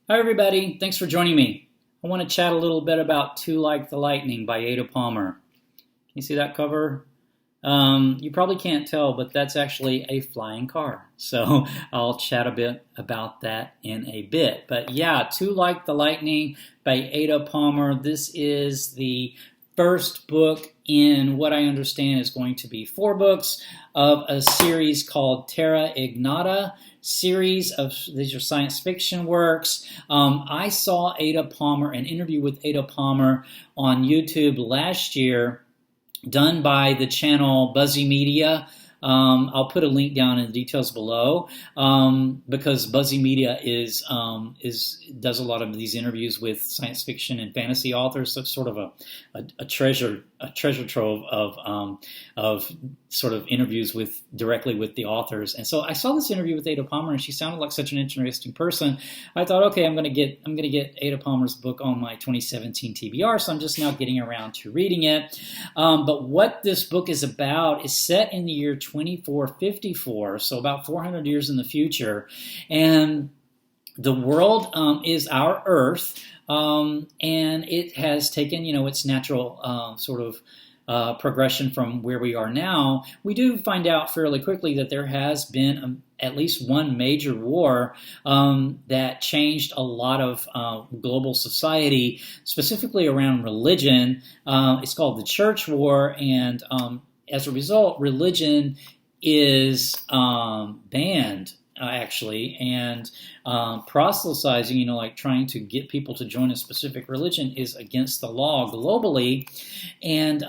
Hi, everybody. Thanks for joining me. I want to chat a little bit about Two Like the Lightning by Ada Palmer. Can you see that cover? You probably can't tell, but that's actually a flying car. So I'll chat a bit about that in a bit. But yeah, Two Like the Lightning by Ada Palmer. This is the first book in what I understand is going to be 4 books of a series called Terra Ignota series of these are science fiction works. I saw Ada Palmer, an interview with Ada Palmer on YouTube last year, done by the channel Buzzy Media. I'll put a link down in the details below because Buzzy Media does a lot of these interviews with science fiction and fantasy authors. So it's sort of a treasure trove of sort of interviews directly with the authors. And so I saw this interview with Ada Palmer, and she sounded like such an interesting person. I thought, okay, I'm gonna get Ada Palmer's book on my 2017 TBR. So I'm just now getting around to reading it. But what this book is about is set in the year 2454, so about 400 years in the future, and the world is our Earth, and it has taken, its natural sort of progression from where we are now. We do find out fairly quickly that there has been at least one major war that changed a lot of global society, specifically around religion. It's called the Church War, and as a result, religion is banned, actually, and proselytizing, like trying to get people to join a specific religion, is against the law globally. And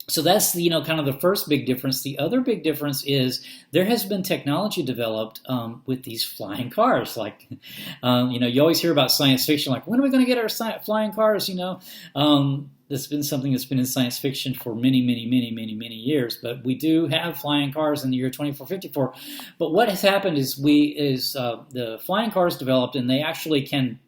so that's kind of the first big difference. The other big difference is there has been technology developed with these flying cars. Like, you always hear about science fiction, like, when are we going to get our flying cars? That's been something that's been in science fiction for many, many, many, many, many years. But we do have flying cars in the year 2454. But what has happened is the flying cars developed, and they actually can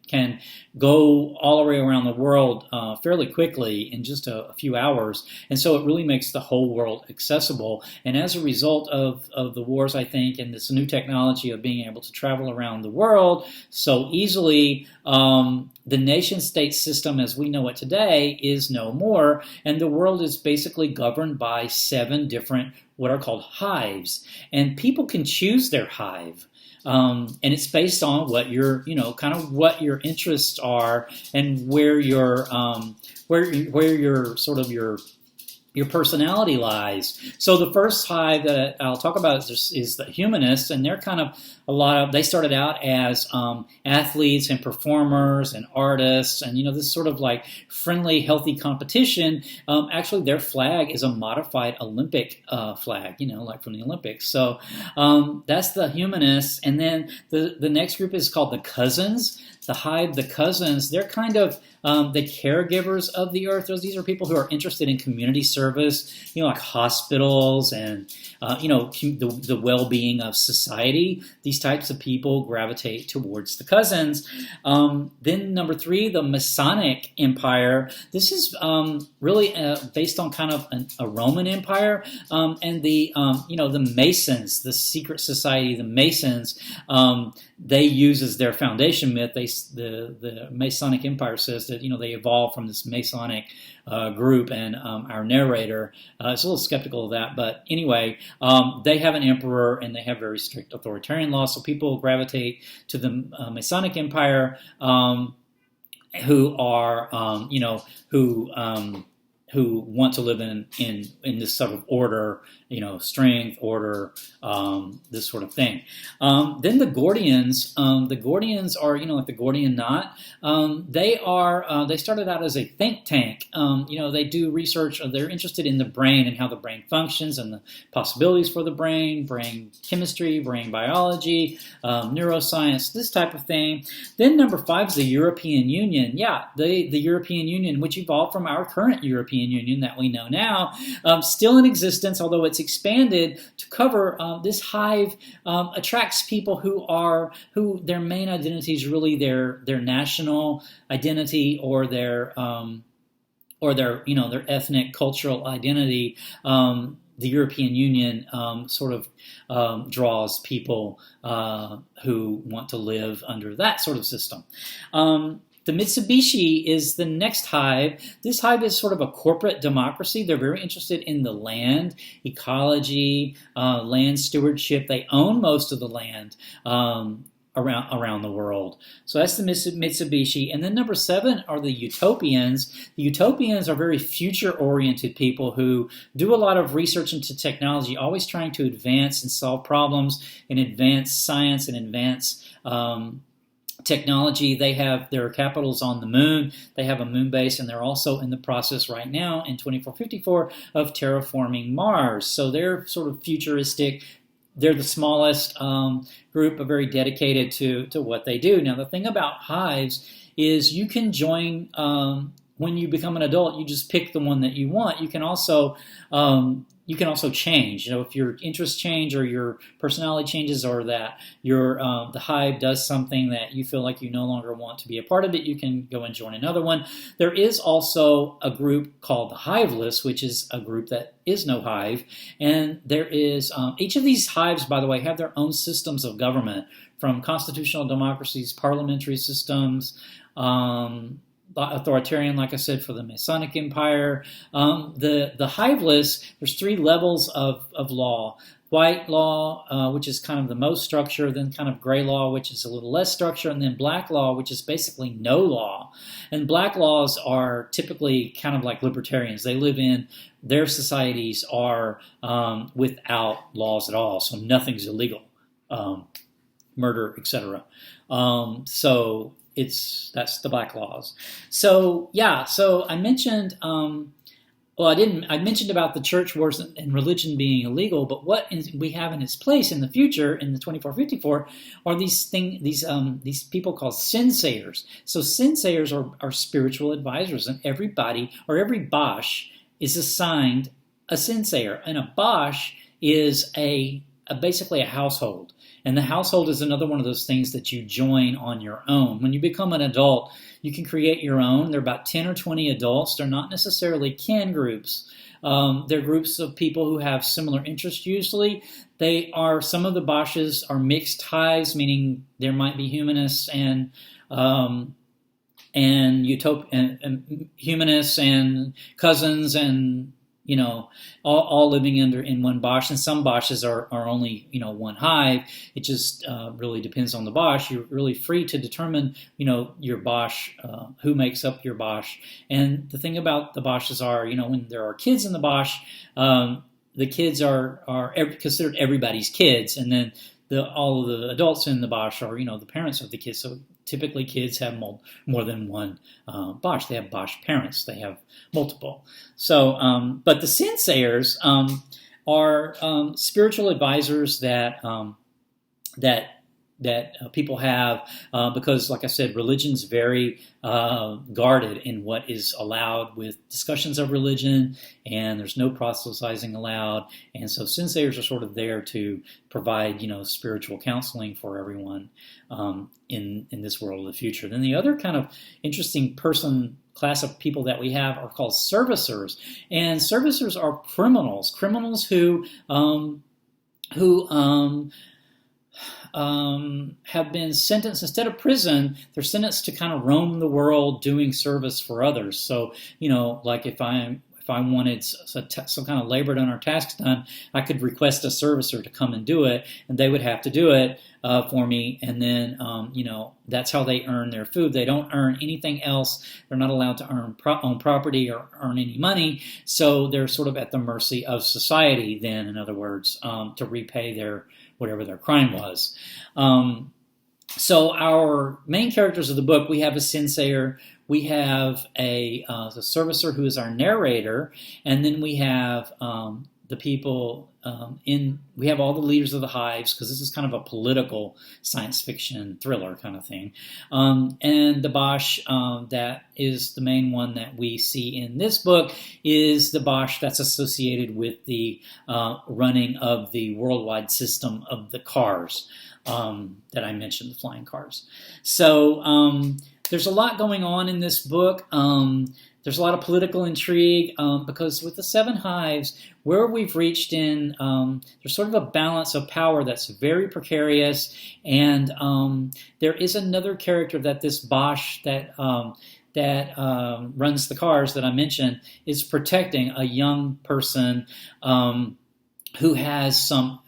go all the way around the world fairly quickly in just a few hours. And so it really makes the whole world accessible. And as a result of the wars, I think, and this new technology of being able to travel around the world so easily, the nation-state system as we know it today is no more, and the world is basically governed by 7 different what are called hives. And people can choose their hive. And it's based on what your, kind of what your interests are, and where your sort of your personality lies. So the first hive that I'll talk about is the Humanists, and they're kind of they started out as athletes and performers and artists, and this sort of like friendly, healthy competition. Actually, their flag is a modified Olympic flag, like from the Olympics. So that's the Humanists, and then the next group is called the Cousins. The hive, the Cousins, they're kind of the caregivers of the earth. These are people who are interested in community service, like hospitals and, the well-being of society. These types of people gravitate towards the Cousins. Then number 3, the Masonic Empire. This is really based on kind of a Roman Empire, and the Masons, the secret society, the Masons, they use as their foundation myth. The Masonic Empire says that they evolved from this Masonic group, and our narrator is a little skeptical of that. But anyway, they have an emperor, and they have very strict authoritarian laws. So people gravitate to the Masonic Empire, who are who want to live in this sort of order, strength, order, this sort of thing. Then the Gordians. The Gordians are, like the Gordian knot. They started out as a think tank. They do research. They're interested in the brain and how the brain functions and the possibilities for the brain chemistry, brain biology, neuroscience, this type of thing. Then number 5 is the European Union. Yeah, the European Union, which evolved from our current European Union that we know now, still in existence, although it's expanded to cover this hive. Attracts people who their main identity is really their national identity, or their ethnic cultural identity. the European Union sort of draws people who want to live under that sort of system. The Mitsubishi is the next hive. This hive is sort of a corporate democracy. They're very interested in the land, ecology, land stewardship. They own most of the land around the world. So that's the Mitsubishi. And then number 7 are the Utopians. The Utopians are very future-oriented people who do a lot of research into technology, always trying to advance and solve problems and advance science and advance technology. They have their capitals on the moon. They have a moon base, and they're also in the process right now in 2454 of terraforming Mars. So they're sort of futuristic. They're the smallest group, but very dedicated to what they do. Now, the thing about hives is you can join when you become an adult. You just pick the one that you want. You can also change. If your interests change or your personality changes, or that the hive does something that you feel like you no longer want to be a part of it, you can go and join another one. There is also a group called the Hiveless, which is a group that is no hive. And there is each of these hives, by the way, have their own systems of government, from constitutional democracies, parliamentary systems, authoritarian, like I said, for the Masonic Empire. The Hiveless, there's 3 levels of law. White law, which is kind of the most structure, then kind of gray law, which is a little less structure, and then black law, which is basically no law. And black laws are typically kind of like libertarians. They live in, their societies are without laws at all, so nothing's illegal, murder, etc. So that's the black laws. So yeah, so I mentioned, I mentioned about the church wars and religion being illegal, but what we have in its place in the future, in the 2454, are these people called senseiers. So senseiers are spiritual advisors, and everybody, or every Bosch, is assigned a sensayer. And a Bosch is basically a household. And the household is another one of those things that you join on your own. When you become an adult, you can create your own. There are about 10 or 20 adults. They're not necessarily kin groups. They're groups of people who have similar interests usually. Some of the Bosches are mixed hives, meaning there might be humanists and humanists and cousins and all living in one Bosch, and some Bosches are only, one hive. It just really depends on the Bosch. You're really free to determine, your Bosch, who makes up your Bosch. And the thing about the Bosches are, when there are kids in the Bosch, the kids are considered everybody's kids, and then all of the adults in the Bosch are, the parents of the kids. So typically kids have more than one Bosch. They have Bosch parents. They have multiple. So, but the senseiers are spiritual advisors that people have because, like I said, religion's very guarded in what is allowed with discussions of religion, and there's no proselytizing allowed. And so senseiers are sort of there to provide, spiritual counseling for everyone in this world of the future. Then the other kind of interesting class of people that we have are called servicers, and servicers are criminals who have been sentenced, instead of prison, they're sentenced to kind of roam the world doing service for others. So, like if I wanted some kind of labor done or tasks done, I could request a servicer to come and do it, and they would have to do it for me. And then, that's how they earn their food. They don't earn anything else. They're not allowed to own property or earn any money. So they're sort of at the mercy of society then, in other words, to repay whatever their crime was. So our main characters of the book, we have a sensayer, we have a servicer who is our narrator, and then we have the people we have all the leaders of the hives, because this is kind of a political science fiction thriller kind of thing. And the Bosch that is the main one that we see in this book is the Bosch that's associated with the running of the worldwide system of the cars that I mentioned, the flying cars. So there's a lot going on in this book. There's a lot of political intrigue because with the 7 hives, where we've reached in, there's sort of a balance of power that's very precarious, and there is another character that this Bosch that runs the cars that I mentioned is protecting, a young person who has some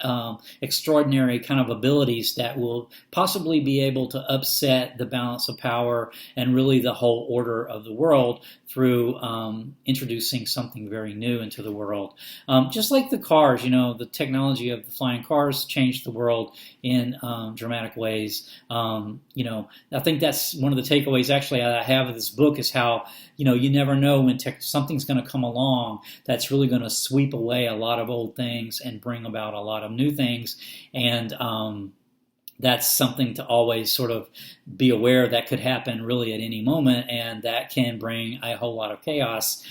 extraordinary kind of abilities that will possibly be able to upset the balance of power and really the whole order of the world through introducing something very new into the world. Just like the cars, the technology of the flying cars changed the world in dramatic ways. I think that's one of the takeaways actually I have of this book is how, you never know when something's going to come along that's really going to sweep away a lot of old things and bring about a lot of new things. And that's something to always sort of be aware that could happen really at any moment, and that can bring a whole lot of chaos.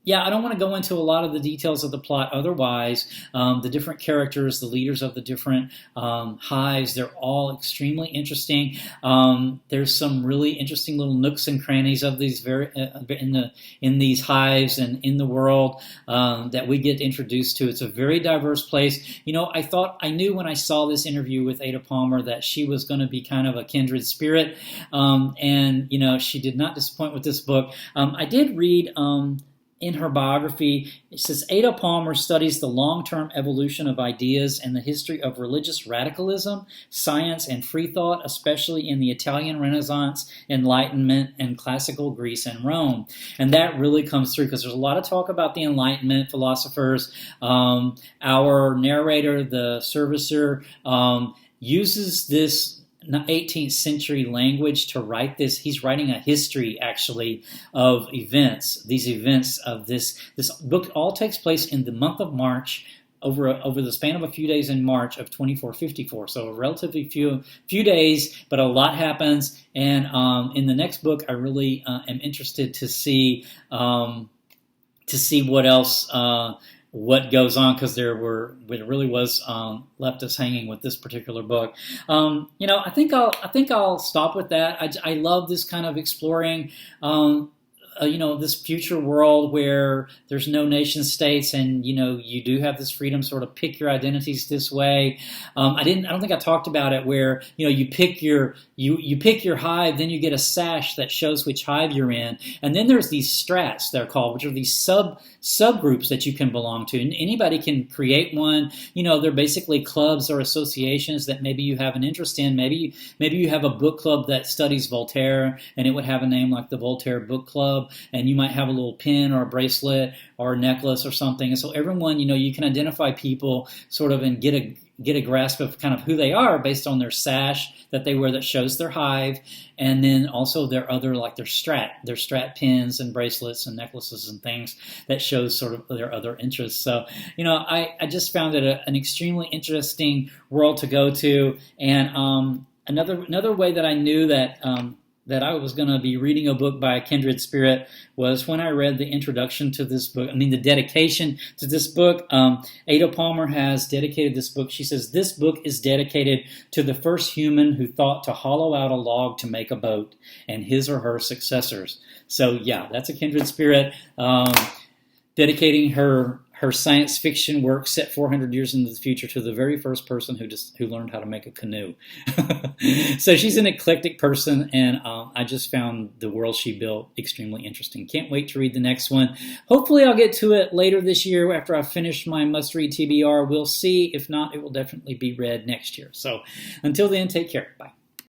Yeah, I don't want to go into a lot of the details of the plot otherwise. The different characters, the leaders of the different hives, they're all extremely interesting. There's some really interesting little nooks and crannies of these in these hives and in the world that we get introduced to. It's a very diverse place. I knew when I saw this interview with Ada Palmer that she was going to be kind of a kindred spirit, and she did not disappoint with this book. I did read in her biography, it says, Ada Palmer studies the long-term evolution of ideas and the history of religious radicalism, science, and free thought, especially in the Italian Renaissance, Enlightenment, and classical Greece and Rome. And that really comes through because there's a lot of talk about the Enlightenment philosophers. Our narrator, the servicer, uses this 18th century language to write this. He's writing a history, actually, of events. These events of this book all takes place in the month of March, over the span of a few days in March of 2454. So a relatively few days, but a lot happens. And in the next book, I really am interested to see what else. What goes on, because it really was left us hanging with this particular book. I think I'll stop with that. I love this kind of exploring this future world where there's no nation states, and you do have this freedom to sort of pick your identities this way. I don't think I talked about it where you pick your hive, then you get a sash that shows which hive you're in, and then there's these strats, they're called, which are these subgroups that you can belong to. And anybody can create one. They're basically clubs or associations that maybe you have an interest in. Maybe you have a book club that studies Voltaire, and it would have a name like the Voltaire Book Club, and you might have a little pin or a bracelet or a necklace or something. And so everyone, you can identify people sort of and get a grasp of kind of who they are based on their sash that they wear that shows their hive, and then also their other, like their strat pins and bracelets and necklaces and things that shows sort of their other interests. So, I just found it an extremely interesting world to go to. And another way that I knew that I was going to be reading a book by a kindred spirit was when I read the introduction to this book. The dedication to this book. Ada Palmer has dedicated this book. She says, this book is dedicated to the first human who thought to hollow out a log to make a boat, and his or her successors. So yeah, that's a kindred spirit dedicating her science fiction work set 400 years into the future to the very first person who learned how to make a canoe. So she's an eclectic person, and I just found the world she built extremely interesting. Can't wait to read the next one. Hopefully I'll get to it later this year after I've finished my must-read TBR. We'll see. If not, it will definitely be read next year. So until then, take care. Bye.